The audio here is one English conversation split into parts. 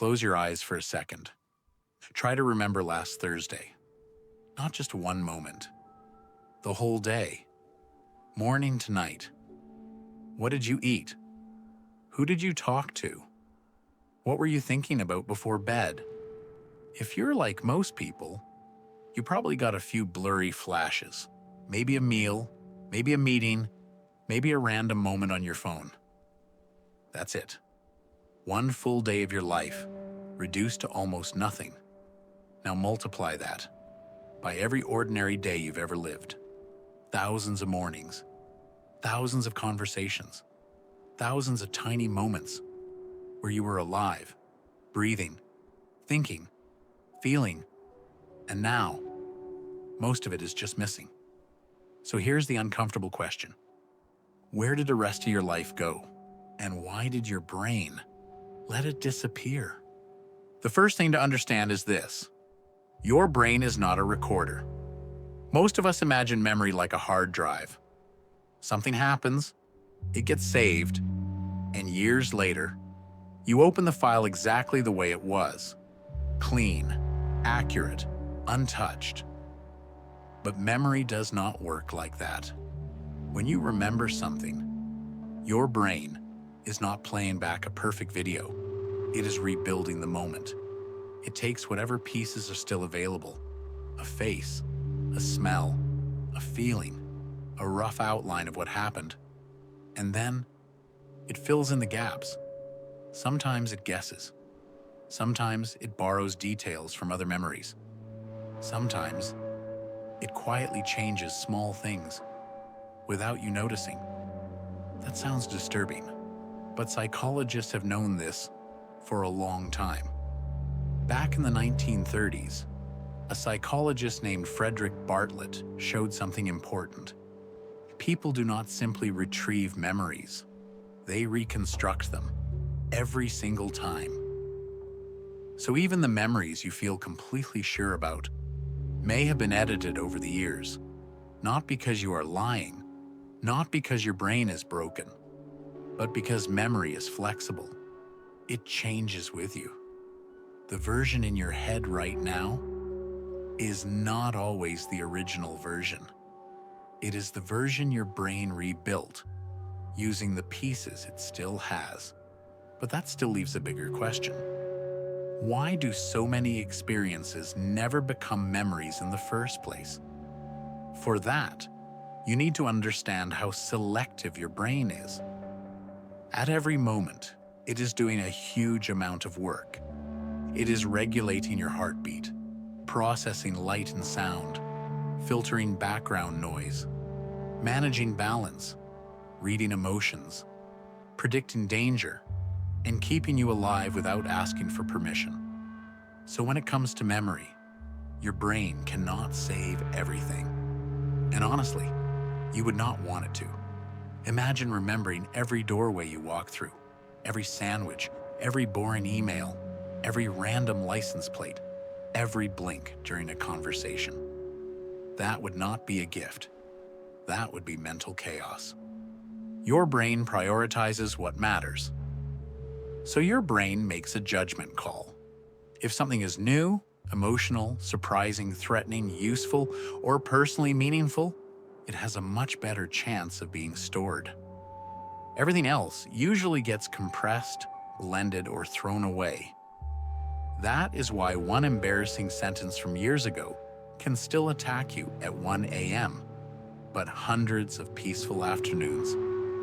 close your eyes for a second. Try to remember last Thursday. Not just one moment. The whole day. Morning to night. What did you eat? Who did you talk to? What were you thinking about before bed? If you're like most people, you probably got a few blurry flashes. Maybe a meal, maybe a meeting, maybe a random moment on your phone. That's it. One full day of your life, reduced to almost nothing. Now multiply that by every ordinary day you've ever lived. Thousands of mornings, thousands of conversations, thousands of tiny moments where you were alive, breathing, thinking, feeling, and now, most of it is just missing. So here's the uncomfortable question. Where did the rest of your life go? And why did your brain let it disappear? The first thing to understand is this. Your brain is not a recorder. Most of us imagine memory like a hard drive. Something happens, it gets saved, and years later, you open the file exactly the way it was. Clean, accurate, untouched. But memory does not work like that. When you remember something, your brain is not playing back a perfect video. It is rebuilding the moment. It takes whatever pieces are still available, a face, a smell, a feeling, a rough outline of what happened, and then it fills in the gaps. Sometimes it guesses. Sometimes it borrows details from other memories. Sometimes it quietly changes small things without you noticing. That sounds disturbing, but psychologists have known this for a long time. Back in the 1930s, a psychologist named Frederick Bartlett showed something important. People do not simply retrieve memories, they reconstruct them every single time. So even the memories you feel completely sure about may have been edited over the years, not because you are lying, not because your brain is broken, but because memory is flexible. It changes with you. The version in your head right now is not always the original version. It is the version your brain rebuilt, using the pieces it still has. But that still leaves a bigger question. Why do so many experiences never become memories in the first place? For that, you need to understand how selective your brain is. At every moment, it is doing a huge amount of work. It is regulating your heartbeat, processing light and sound, filtering background noise, managing balance, reading emotions, predicting danger, and keeping you alive without asking for permission. So when it comes to memory, your brain cannot save everything. And honestly, you would not want it to. Imagine remembering every doorway you walk through, every sandwich, every boring email, every random license plate, every blink during a conversation. That would not be a gift. That would be mental chaos. Your brain prioritizes what matters. So your brain makes a judgment call. If something is new, emotional, surprising, threatening, useful, or personally meaningful, it has a much better chance of being stored. Everything else usually gets compressed, blended, or thrown away. That is why one embarrassing sentence from years ago can still attack you at 1 a.m., but hundreds of peaceful afternoons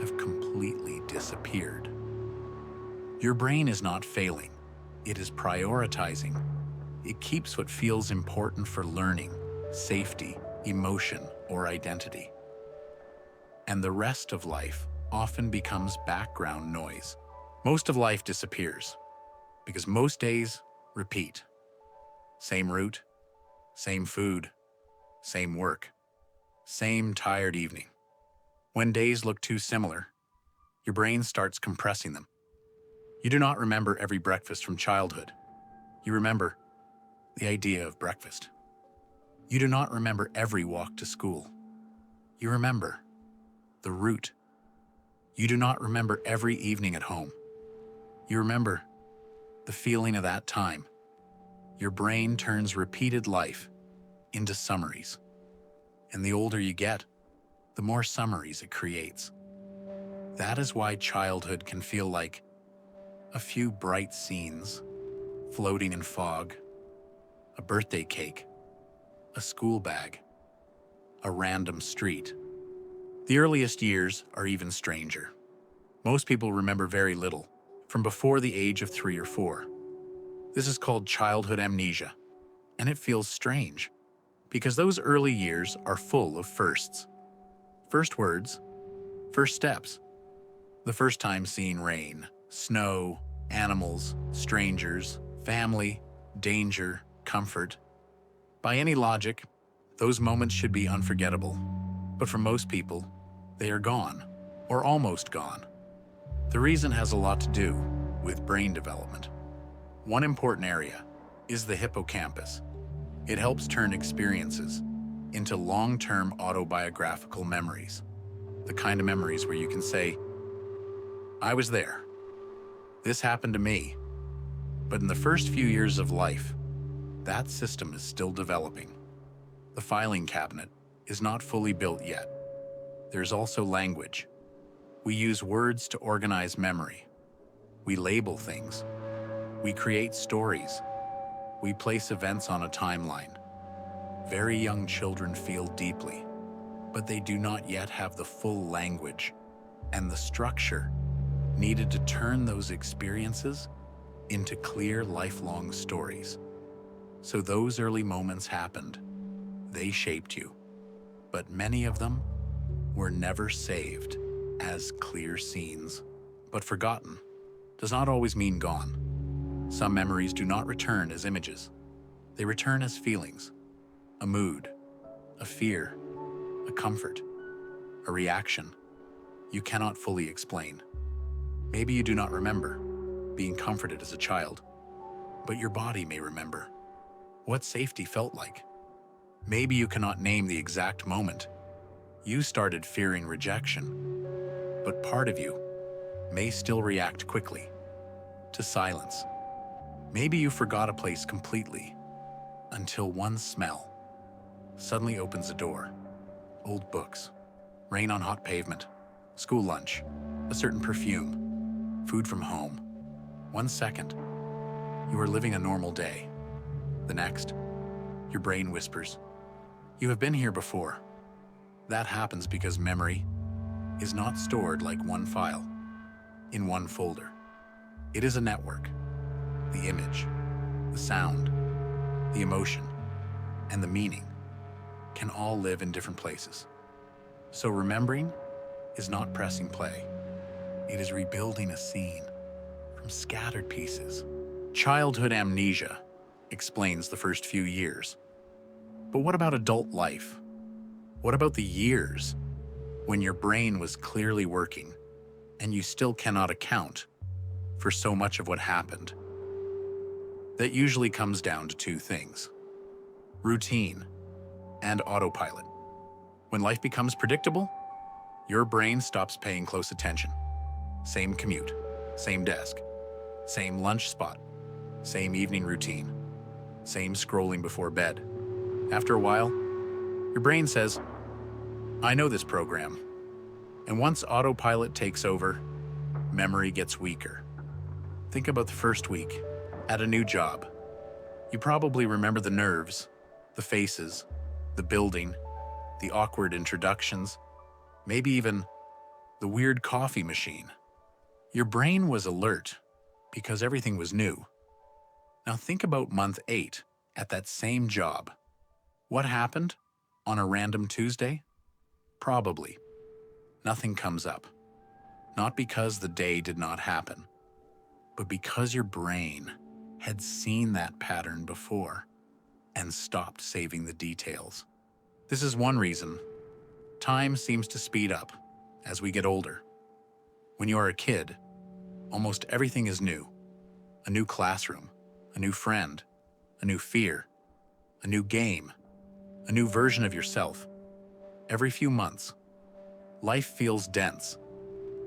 have completely disappeared. Your brain is not failing. It is prioritizing. It keeps what feels important for learning, safety, emotion, or identity. And the rest of life often becomes background noise. Most of life disappears because most days repeat. Same route, same food, same work, same tired evening. When days look too similar, your brain starts compressing them. You do not remember every breakfast from childhood. You remember the idea of breakfast. You do not remember every walk to school. You remember the route. You do not remember every evening at home. You remember the feeling of that time. Your brain turns repeated life into summaries. And the older you get, the more summaries it creates. That is why childhood can feel like a few bright scenes floating in fog, a birthday cake, a school bag, a random street. The earliest years are even stranger. Most people remember very little, from before the age of 3 or 4. This is called childhood amnesia, and it feels strange, because those early years are full of firsts. First words, first steps. The first time seeing rain, snow, animals, strangers, family, danger, comfort. By any logic, those moments should be unforgettable. But for most people, they are gone, or almost gone. The reason has a lot to do with brain development. One important area is the hippocampus. It helps turn experiences into long-term autobiographical memories. The kind of memories where you can say, I was there. This happened to me. But in the first few years of life, that system is still developing. The filing cabinet is not fully built yet. There's also language. We use words to organize memory. We label things. We create stories. We place events on a timeline. Very young children feel deeply, but they do not yet have the full language and the structure needed to turn those experiences into clear, lifelong stories. So those early moments happened. They shaped you, but many of them were never saved as clear scenes. But forgotten does not always mean gone. Some memories do not return as images. They return as feelings, a mood, a fear, a comfort, a reaction you cannot fully explain. Maybe you do not remember being comforted as a child, but your body may remember what safety felt like. Maybe you cannot name the exact moment you started fearing rejection, but part of you may still react quickly to silence. Maybe you forgot a place completely until one smell suddenly opens a door. Old books, rain on hot pavement, school lunch, a certain perfume, food from home. 1 second, you are living a normal day. The next, your brain whispers, you have been here before. That happens because memory is not stored like one file, in one folder. It is a network. The image, the sound, the emotion, and the meaning can all live in different places. So remembering is not pressing play. It is rebuilding a scene from scattered pieces. Childhood amnesia explains the first few years. But what about adult life? What about the years when your brain was clearly working and you still cannot account for so much of what happened? That usually comes down to 2 things: routine and autopilot. When life becomes predictable, your brain stops paying close attention. Same commute, same desk, same lunch spot, same evening routine, same scrolling before bed. After a while, your brain says, I know this program. And once autopilot takes over, memory gets weaker. Think about the first week at a new job. You probably remember the nerves, the faces, the building, the awkward introductions, maybe even the weird coffee machine. Your brain was alert because everything was new. Now think about month 8 at that same job. What happened on a random Tuesday? Probably nothing comes up. Not because the day did not happen, but because your brain had seen that pattern before and stopped saving the details. This is one reason time seems to speed up as we get older. When you are a kid, almost everything is new. A new classroom, a new friend, a new fear, a new game, a new version of yourself. Every few months, life feels dense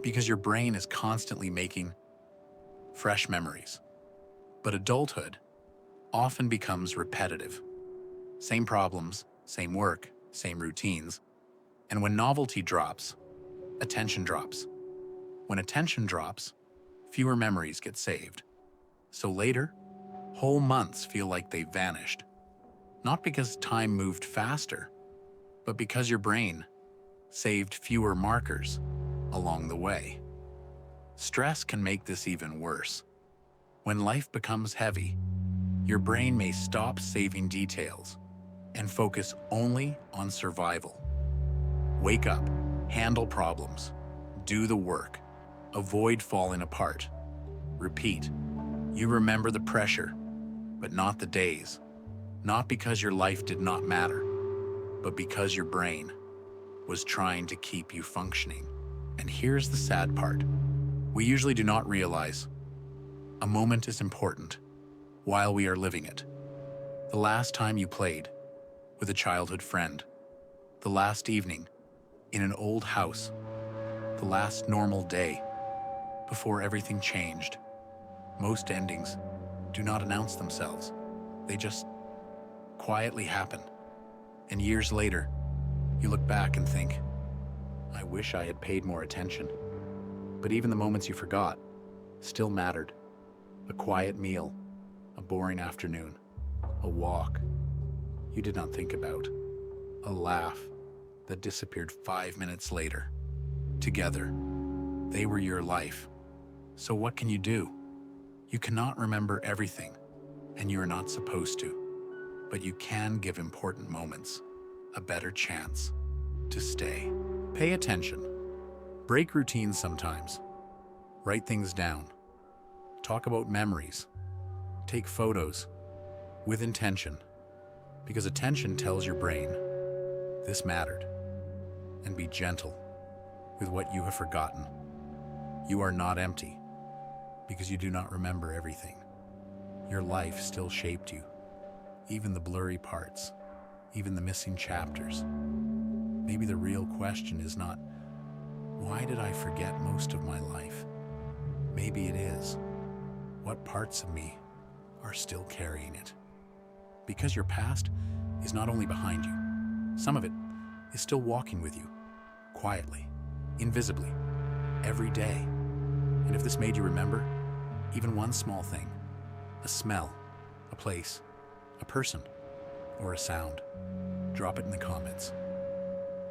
because your brain is constantly making fresh memories. But adulthood often becomes repetitive. Same problems, same work, same routines. And when novelty drops, attention drops. When attention drops, fewer memories get saved. So later, whole months feel like they vanished. Not because time moved faster, but because your brain saved fewer markers along the way. Stress can make this even worse. When life becomes heavy, your brain may stop saving details and focus only on survival. Wake up, handle problems, do the work, avoid falling apart. Repeat. You remember the pressure, but not the days. Not because your life did not matter, but because your brain was trying to keep you functioning. And here's the sad part. We usually do not realize a moment is important while we are living it. The last time you played with a childhood friend, the last evening in an old house, the last normal day before everything changed. Most endings do not announce themselves. They just quietly happen. And years later, you look back and think, I wish I had paid more attention. But even the moments you forgot still mattered. A quiet meal, a boring afternoon, a walk you did not think about, a laugh that disappeared 5 minutes later. Together, they were your life. So what can you do? You cannot remember everything, and you are not supposed to. But you can give important moments a better chance to stay. Pay attention. Break routines sometimes. Write things down. Talk about memories. Take photos with intention, because attention tells your brain this mattered. And be gentle with what you have forgotten. You are not empty because you do not remember everything. Your life still shaped you. Even the blurry parts, even the missing chapters. Maybe the real question is not, why did I forget most of my life? Maybe it is, what parts of me are still carrying it? Because your past is not only behind you, some of it is still walking with you, quietly, invisibly, every day. And if this made you remember even one small thing, a smell, a place, a person, or a sound, drop it in the comments.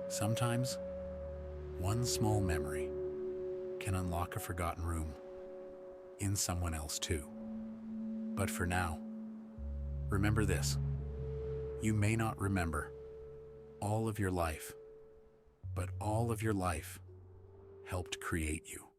Sometimes, one small memory can unlock a forgotten room in someone else too. But for now, remember this. You may not remember all of your life, but all of your life helped create you.